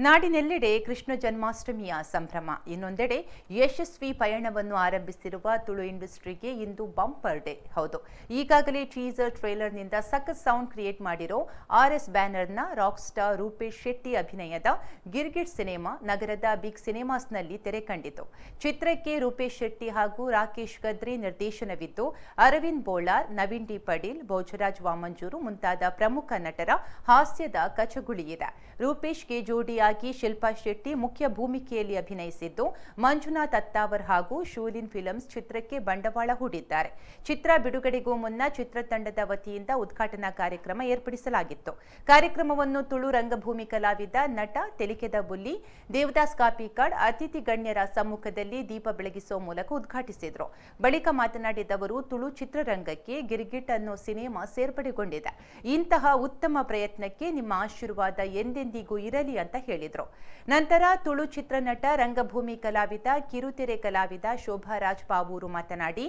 ನಾಡಿನೆಲ್ಲೆಡೆ ಕೃಷ್ಣ ಜನ್ಮಾಷ್ಟಮಿಯ ಸಂಭ್ರಮ. ಇನ್ನೊಂದೆಡೆ ಯಶಸ್ವಿ ಪಯಣವನ್ನು ಆರಂಭಿಸಿರುವ ತುಳು ಇಂಡಸ್ಟ್ರಿಗೆ ಇಂದು ಬಂಪರ್ ಡೇ. ಹೌದು, ಈಗಾಗಲೇ ಟೀಸರ್ ಟ್ರೇಲರ್ನಿಂದ ಸಖತ್ ಸೌಂಡ್ ಕ್ರಿಯೇಟ್ ಮಾಡಿರೋ RS ಬ್ಯಾನರ್ನ ರಾಕ್ ಸ್ಟಾರ್ ರೂಪೇಶ್ ಶೆಟ್ಟಿ ಅಭಿನಯದ ಗಿರ್ಗಿಟ್ ಸಿನಿಮಾ ನಗರದ ಬಿಗ್ ಸಿನಿಮಾಸ್ನಲ್ಲಿ ತೆರೆ ಕಂಡಿತು. ಚಿತ್ರಕ್ಕೆ ರೂಪೇಶ್ ಶೆಟ್ಟಿ ಹಾಗೂ ರಾಕೇಶ್ ಗದ್ರಿ ನಿರ್ದೇಶನವಿದ್ದು, ಅರವಿಂದ್ ಬೋಳಾರ್, ನವೀನ್ ಡಿ ಪಡೀಲ್, ಭೋಜರಾಜ್ ವಾಮಂಜೂರು ಮುಂತಾದ ಪ್ರಮುಖ ನಟರ ಹಾಸ್ಯದ ಕಚಗುಳಿಯಿದೆ. ರೂಪೇಶ್ಗೆ ಜೋಡಿಯಾಗಿ ಶಿಲ್ಪಾ ಶೆಟ್ಟಿ ಮುಖ್ಯ ಭೂಮಿಕೆಯಲ್ಲಿ ಅಭಿನಯಿಸಿದ್ದು, ಮಂಜುನಾಥ್ ಅತ್ತಾವರ್ ಹಾಗೂ ಶೂಲಿನ್ ಫಿಲ್ಮ್ಸ್ ಚಿತ್ರಕ್ಕೆ ಬಂಡವಾಳ ಹೂಡಿದ್ದಾರೆ. ಚಿತ್ರ ಬಿಡುಗಡೆಗೂ ಮುನ್ನ ಚಿತ್ರತಂಡದ ವತಿಯಿಂದ ಉದ್ಘಾಟನಾ ಕಾರ್ಯಕ್ರಮ ಏರ್ಪಡಿಸಲಾಗಿತ್ತು. ಕಾರ್ಯಕ್ರಮವನ್ನು ತುಳು ರಂಗಭೂಮಿ ಕಲಾವಿದ, ನಟ, ತೆಲಿಕೆದ ಬುಲ್ಲಿ, ದೇವದಾಸ್ ಕಾಪಿಕಾಡ್ ಅತಿಥಿ ಗಣ್ಯರ ಸಮ್ಮುಖದಲ್ಲಿ ದೀಪ ಬೆಳಗಿಸುವ ಮೂಲಕ ಉದ್ಘಾಟಿಸಿದರು. ಬಳಿಕ ಮಾತನಾಡಿದ ಅವರು, ತುಳು ಚಿತ್ರರಂಗಕ್ಕೆ ಗಿರ್ಗಿಟ್ ಅನ್ನೋ ಸಿನಿಮಾ ಸೇರ್ಪಡೆಗೊಂಡಿದೆ. ಇಂತಹ ಉತ್ತಮ ಪ್ರಯತ್ನಕ್ಕೆ ನಿಮ್ಮ ಆಶೀರ್ವಾದ ಎಂದೆಂದಿಗೂ ಇರಲಿ ಅಂತ ಹೇಳಿದ್ರು. ನಂತರ ತುಳು ಚಿತ್ರನಟ, ರಂಗಭೂಮಿ ಕಲಾವಿದ, ಕಿರುತೆರೆ ಕಲಾವಿದ ಶೋಭಾ ರಾಜ್ ಪಾವೂರು ಮಾತನಾಡಿ,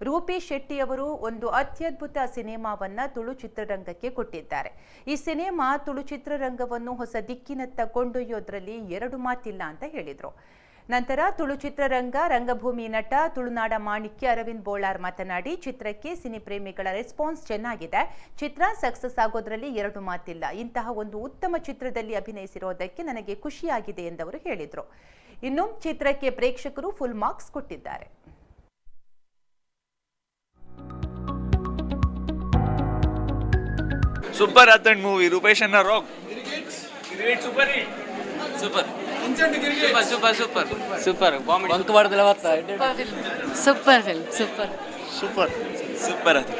ರೂಪೇಶ್ ಶೆಟ್ಟಿ ಅವರು ಒಂದು ಅತ್ಯದ್ಭುತ ಸಿನಿಮಾವನ್ನ ತುಳು ಚಿತ್ರರಂಗಕ್ಕೆ ಕೊಟ್ಟಿದ್ದಾರೆ. ಈ ಸಿನಿಮಾ ತುಳು ಚಿತ್ರರಂಗವನ್ನು ಹೊಸ ದಿಕ್ಕಿನತ್ತ ಕೊಂಡೊಯ್ಯೋದ್ರಲ್ಲಿ ಎರಡು ಮಾತಿಲ್ಲ ಅಂತ ಹೇಳಿದ್ರು. ನಂತರ ತುಳು ಚಿತ್ರರಂಗ, ರಂಗಭೂಮಿ ನಟ, ತುಳುನಾಡ ಮಾಣಿಕ್ಯ ಅರವಿಂದ್ ಬೋಳಾರ್ ಮಾತನಾಡಿ, ಚಿತ್ರಕ್ಕೆ ಸಿನಿಪ್ರೇಮಿಗಳ ರೆಸ್ಪಾನ್ಸ್ ಚೆನ್ನಾಗಿದೆ. ಚಿತ್ರ ಸಕ್ಸಸ್ ಆಗೋದ್ರಲ್ಲಿ ಎರಡು ಮಾತಿಲ್ಲ. ಇಂತಹ ಒಂದು ಉತ್ತಮ ಚಿತ್ರದಲ್ಲಿ ಅಭಿನಯಿಸಿರೋದಕ್ಕೆ ನನಗೆ ಖುಷಿಯಾಗಿದೆ ಎಂದವರು ಹೇಳಿದರು. ಇನ್ನು ಚಿತ್ರಕ್ಕೆ ಪ್ರೇಕ್ಷಕರು ಫುಲ್ ಮಾರ್ಕ್ಸ್ ಕೊಟ್ಟಿದ್ದಾರೆ. ಸೂಪರ್ ಆತಂಡ್ ಮೂವಿ. ರೂಪೇಶ್ ಅನ್ನ rock super super super super super comedy ಬಂಕ್ ಮಾಡಿದಲ್ಲ super film super super super ಆತ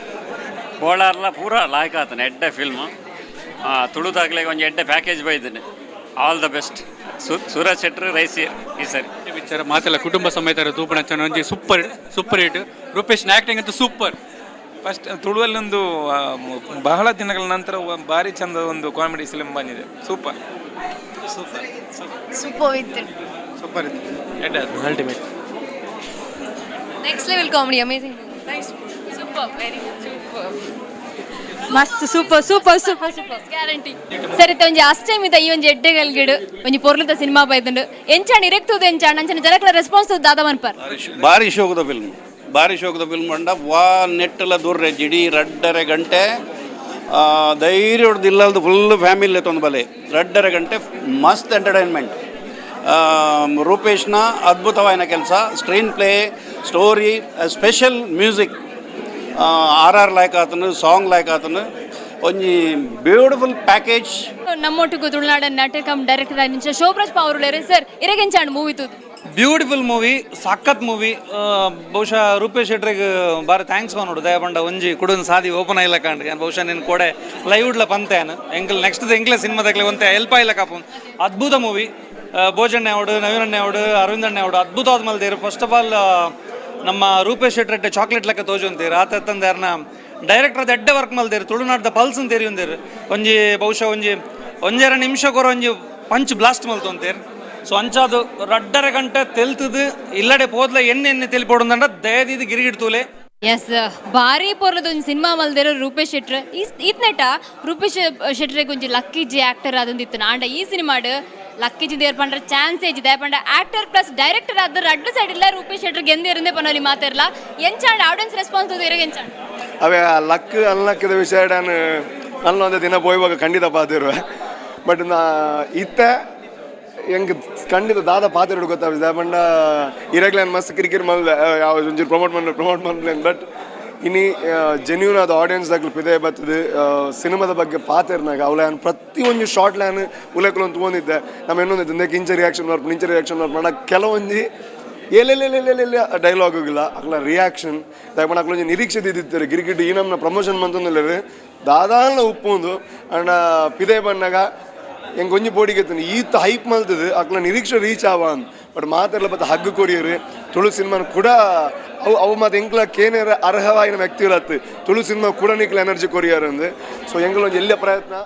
ಬೋಳಾರ್ಲ ಪೂರ ಲಾಯ್ಕ್ ಆತನ ಎಡ್ಡೆ ಫಿಲ್ಮ್ ತುಳುದಾಗ್ಲಿಗೆ ಒಂದು ಎಡ್ಡೆ ಪ್ಯಾಕೇಜ್ ಬೈದನೆ. All the best. ಸೂರಜ್ ಶೆಟ್ರು ರೈಸಿ ಈ ಸರಿ ಪಿಕ್ಚರ್ ಮಾತೆಲ್ಲ ಕುಟುಂಬ ಸಮೇತ ತೂಪಣ ಚೆನ್ನಾಗಿ super super hit. Rupesh acting ಅಂತೂ ಸೂಪರ್. ಫಸ್ಟ್ ತುಳುವಲ್ಲೊಂದು ಬಹಳ ದಿನಗಳ ನಂತರ ಭಾರಿ ಚಂದ ಒಂದು ಕಾಮಿಡಿ ಫಿಲ್ಮ್ ಬಂದಿದೆ. Super super super with super ಎಡ್ಡೆ ultimate next level comedy amazing nice super very super ಮಸ್ತ್ super super super super guarantee ಸರಿ ಒಂಜಿ ಅಸ್ಟ್ ಟೈಮ್ ಇತ್ತ ಈ ಒಂಜಿ ಎಡ್ಡೆ ಗಲ್ಗಿಡು ಒಂಜಿ ಪೊರ್ಲುದ ಸಿನಿಮಾ ಬೈದಂಡು ಎಂಚಾಣ ಇರೆಕ್ತುದು ಎಂಚಾಣ ಅಂಚನೆ ಜನಕಲ ರೆಸ್ಪಾನ್ಸ್ ದಾದ ಮನ್ಪರ್ ಭಾರಿ ಶೋಕದ ಫಿಲ್ಮ್. ಭಾರಿ ಶೋಕದ ಫಿಲ್ಮ್ ಅಂಡ ವಾ ನೆಟ್ಟಲ ದೂರ್ರೆ ಜಿಡಿ ರಡ್ಡರೆ ಗಂಟೆ ಧೈರ್ಯ ಹೊಡೆದು ಇಲ್ಲಲ್ದು ಫುಲ್ ಫ್ಯಾಮಿಲಿ ತೊಂದು ಬಲೆ ರಡ್ಡರೆ ಗಂಟೆ ಮಸ್ತ್ ಎಂಟರ್ಟೈನ್ಮೆಂಟ್. ರೂಪೇಶ್ನ ಅದ್ಭುತವಾದ ಕೆಲಸ, screen play, story, special music, RR like ಆತನು, ಸಾಂಗ್ ಲೈಕ್ ಆತನು, ಒಂಜಿ ಬ್ಯೂಟಿಫುಲ್ ಪ್ಯಾಕೇಜ್. ನಮ್ಮೊಟ್ಟಿಗೂ ತುಳುನಾಡ ನಾಟಕಂ ಡೈರೆಕ್ಟರ್ ಆಗಿ ಶೋಭರಾಜ್ ಪಾವರುಳೇರೆ ಸರ್ ಇರಗೆಂಚಾಣ ಮೂವಿ ತೂದು ಬ್ಯೂಟಿಫುಲ್ ಮೂವಿ, ಸಖತ್ ಮೂವಿ. ಬಹುಶಃ ರೂಪೇಶ್ ಶೆಟ್ರಿಗೆ ಬಾರಿ ಥ್ಯಾಂಕ್ಸ್ ಮಾಡೋದು ದಯಪಂಡ ಒಂಜಿ ಕುಡುನ್ ಸಾದಿ ಓಪನ್ ಆಯ್ಲ ಕಂಡು ಬಹುಶಃ ನಿನ್ನ ಕೊಡೆ ಲೈವ್ಡ್ಲ ಪಂತೇನು ಎಂಕಲ್ ನೆಕ್ಸ್ಟ್ ಎಂಕ್ಲೆ ಸಿನಿಮಾದಾಗಲೇ ಒಂತೆ ಹೆಲ್ಪ್ ಆಯ್ಲ ಕಾಪು. ಅದ್ಭುತ ಮೂವಿ. ಭೋಜಣ್ಣೆ ಅವಡು, ನವೀನಣ್ಣೆ ಅವಡು, ಅರವಿಂದಣ್ಣೆ ಅವಡು ಅದ್ಭುತವಾದ ಮಲ್ದೇರು. ಫಸ್ಟ್ ಆಫ್ ಆಲ್ ನಮ್ಮ ರೂಪೇಶ್ ಶೆಟ್ರಟ್ಟೆ ಚಾಕ್ಲೇಟ್ ಲೆಕ್ಕ ತೋಜೊಂತೀರು ಆತಂದು ಯಾರನ್ನ ಡೈರೆಕ್ಟರ್ ಎಡ್ಡೆ ವರ್ಕ್ ಮಲ್ದೇರು. ತುಳುನಾಡ್ದ ಪಲ್ಸ್ ಅಂತ ತೆರಿಯೊಂದೇರು ಒಂಜಿ ಬಹುಶಃ ಒಂಜೆರ ನಿಮಿಷ ಕೊರ ಒಂಜಿ ಪಂಚ್ ಬ್ಲಾಸ್ಟ್ ಮಲ್ತೊಂತೇರು. ಸೊ ಅಂಚಾದು ರಡ್ಡರೆ ಗಂಟೆ ತೆಲ್ತದು ಇಲ್ಲಡೆ ಪೋದ್ಲ ಎಣ್ಣೆ ತೆಲಿಪೋಡಂದ ದಯದಿದ್ದು ಗಿರಿಗಿಡ್ತೂಲೆ. ಎಸ್ ಭಾರಿ ಪೊರ್ಲದ ಒಂದು ಸಿನಿಮಾ ಮಲ್ದೇರೋ ರೂಪೇಶ್ ಶೆಟ್ರ್ ಇತ್ನೆಟ ರೂಪೇಶ್ ಶೆಟ್ರಿಗೆ ಒಂಜಿ ಲಕ್ಕಿಜಿ ಆಕ್ಟರ್ ಅದೊಂದಿತ್ತು ಆಂಡ ಈ ಸಿನಿಮಾಡ್ ಲಕ್ಕಿಜಿ ದೇರ್ ಪಂಡ್ರೆ ಚಾನ್ಸ್ ಏಜಿದೆ ಪಂಡ ಆಕ್ಟರ್ ಪ್ಲಸ್ ಡೈರೆಕ್ಟರ್ ಆದ ರಡ್ಡು ಸೈಡ್ ಇಲ್ಲ ರೂಪೇಶ್ ಶೆಟ್ರಿಗೆ ಎಂದಿರಂದೇ ಪನೋಲಿ ಮಾತಾಡಲ್ಲ ಎಂಚಾಂಡ್ ಆಡಿಯನ್ಸ್ ರೆಸ್ಪಾನ್ಸ್ ಇರೋ ಎಂಚಾಂಡ್ ಅವೇ ಲಕ್ ಅನ್ಲಕ್ಕದ ವಿಷಯ ನನ್ನ ಒಂದು ದಿನ ಪೋಯುವಾಗ ಖಂಡಿತ ಪಾತಿರುವ ಬಟ್ ಇತ್ತ ಹೆಂಗೆ ಖಂಡಿತ ದಾದ ಪಾತಿರೋಡು ಗೊತ್ತಾಗ ಪಂಡ ಇರಾಗ್ಲೇನು ಮಸ್ತ್ ಕಿರಿಕಿರಿ ಮಲ್ದೆ ಯಾವ ಒಂಚೂರು ಪ್ರಮೋಟ್ ಮಾಡ್ಲೇನು ಬಟ್ ಇನ್ನು ಜೆನ್ಯೂನ್ ಆದ ಆಡಿಯನ್ಸ್ದಾಗಲು ಪಿದೆ ಬರ್ತದೆ ಸಿನಿಮಾದ ಬಗ್ಗೆ ಪಾತಿರ್ನಾಗ ಅವಳ ಪ್ರತಿಯೊಂದು ಶಾರ್ಟ್ ಲ್ಯಾನ್ ಉಲೇಕಲು ತೊಗೊಂಡಿದ್ದೆ ನಮ್ಮ ಇನ್ನೊಂದಿದ್ದು ನಿಂಚೆ ರಿಯಾಕ್ಷನ್ ಮಾಡ ಕೆಲವೊಂದು ಎಲ್ಲೆಲ್ಲೆಲ್ಲೆಲ್ಲೆಲ್ಲ ಡೈಲಾಗ್ ಹೋಗಿಲ್ಲ ಅಕ್ಲ ರಿಯಾಕ್ಷನ್ ತಗೊಂಡು ಅಕ್ಲೊಂದು ನಿರೀಕ್ಷೆ ಇದ್ದಿರ್ತಾರೆ ಗಿರಿಗಿಟ್ಟು ಈ ನಮ್ಮ ಪ್ರಮೋಷನ್ ಬಂತಂದಿಲ್ಲ ದಾದಾನ ಉಪ್ಪೊಂದು ಅಣ್ಣ ಪಿದೆ ಬಣ್ಣಾಗ ಹೆಂಗೆ ಒಂಜಿ ಬೋಡಿಗೆ ಈತ ಹೈಪ್ ಮಲ್ತದು ಅಕ್ಲ ನಿರೀಕ್ಷೆ ರೀಚ್ ಆವ ಅಂತ ಬಟ್ ಮಾತೆಲ್ಲ ಬತ್ತ ಹಗ್ಗು ಕೊರಿಯರು ತುಳು ಸಿನಿಮಾನ ಕೂಡ ಅವು ಮತ್ತು ಎಂಕ್ಲ ಕೇನೇರ ಅರ್ಹವಾಯಿನ ವ್ಯಕ್ತಿ ಇರತ್ತೆ ತುಳು ಸಿನಿಮಾ ಕೂಡ ನಿಕ್ಲ ಎನರ್ಜಿ ಕೊರಿಯರ್ ಅಂದು ಸೊ ಎಂಗ್ಲೊಂದು ಎಲ್ಲ ಪ್ರಯತ್ನ